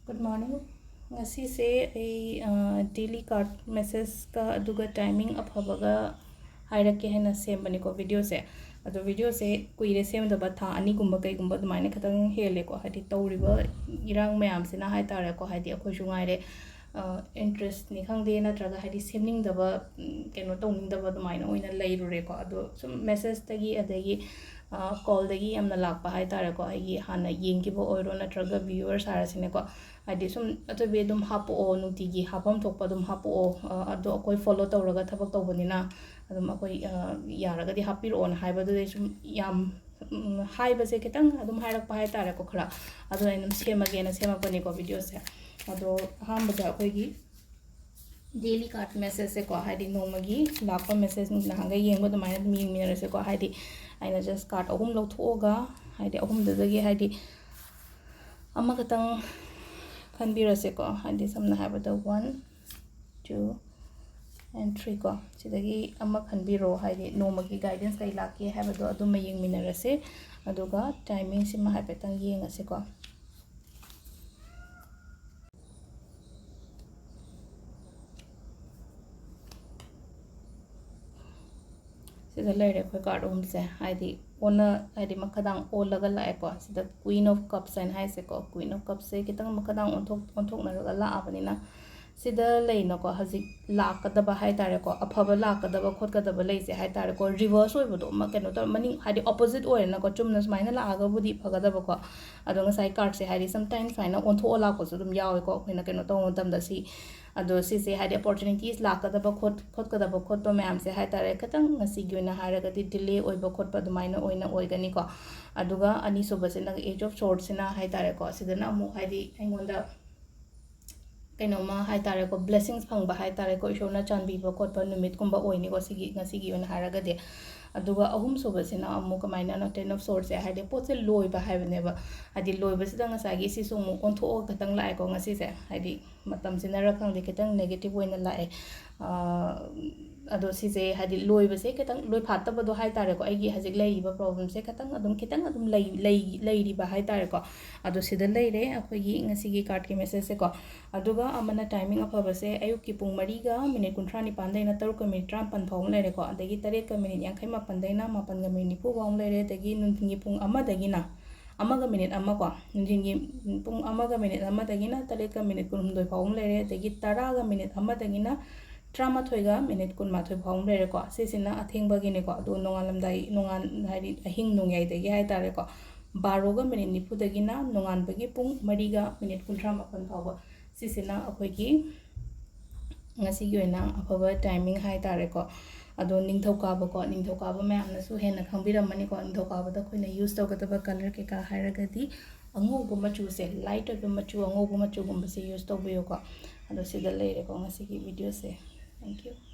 Good morning. ngasi se daily card message ka aduga timing aphabaga hairake hena sembani ko video se ado video se kuire semda ba tha ani gumba kai gumba dumaine khatang hele ko hadi tawriba irang mayam sina hai tare ko hadi akhoi jungai re interest ni khangde na traga hadi semning daba keno tawning daba dumaine oina leiru re ko ado sum message tagi adagi call dagi amna lakpa hai tare ko ai hana yengibo oiro na traga viewers harasine ko adi sum atobe dum hapo o nutigi hapam thokpa dum hapo o ado akoi follow tawraga thabak tawbanina adum akoi yaraga di hapir on haibadu de sum yam haibase ketang adum hairak hai tare ko khara ado ainam semage na semapani ko video se ado hambada akoi gi daily card message se ko haidi nomagi lakpa message na hanga yengba dumaina dum yengminare se ko haidi aina just card ahum lawthoga haidi ahum dadagi haidi ama katang khanbirase ko haidi samna habada 1 2 and 3 ko sidagi ama khanbiro haidi nomagi guidance kai lake habado adum yengminarase aduga timing sima habetang yengase ko sida laire khoi card home se haidi ona haidi makadang olaga lae ko sida queen of cups and hai se ko queen of cups se kitang makadang onthok na raga la abanina sida leina ko hazik lakadaba hai tare ko afaba lakadaba khotkadaba leise hai tare ko reverse oibodo ma keno tar maning haidi opposite oirena ko chumna smaina la aga budi phagadaba ko adonga sai card se haidi sometimes faina ontho la ko sudum yawe ko khoina keno to tamda si ado si se haidi opportunities lakadaba khotkadaba khotto mayam se hai tare katang ngasi gyona haraga di delay oiba khotpa dumaina oina oigani ko aduga ani sobase na age of swords na hai tare ko sidana amu haidi aingonda kainoma hai tare ko blessings phangba hai tare ko ishona chanbiba khotpa numit kumba oini ko sigi ngasi gi ona haraga de aduga ahum sobasina amu kamaina na ten of swords se haide potse loiba haibneba adi loiba sida ngasagi si sumu ontho katang lai ko ngasi se haidi matam sina ra khang de ketang negative oina lai ado si se haidi loiba se ketang loi phatta bado hai tare ko aigi hajik lei ba problem se ketang adum lei ri ba hai tare ko ado sida leire akoi gi ngasi gi card ki message se ko aduga amana timing afaba se ayuk ki pung 3 ga minute 39 daina 3 ka minute 53 phawm leire ko adagi 3 ka minute 58 daina 4 ga minute 9 phawm leire adagi nuntingi pung 1 dagina amaga minute amma ko nuntingi pung 1 ga minute 1 dagina 3 ka minute 12 phawm leire adagi 10 ga minute 1 dagina 13 ga minute 12 phawm leire ko sisina athengba gi ne ko do nongalamdai nongan haidi ahing nongyai dagi hai tare ko 12 ga minute 9 dagina nongan bagi pung 3 ga minute 38 phawba sisina akoi gi ngasi gi oina afaba timing hai tare ko ado ningthokaba ko ningthokaba mayamna su hena khangbiramani ko ningthokaba da khoina use tawgadaba color ke ka hairagadi angobu machu se light oiba machu angobu machu gumba se use tawbiyo ko ado sida leire ko ngasi gi video se thank you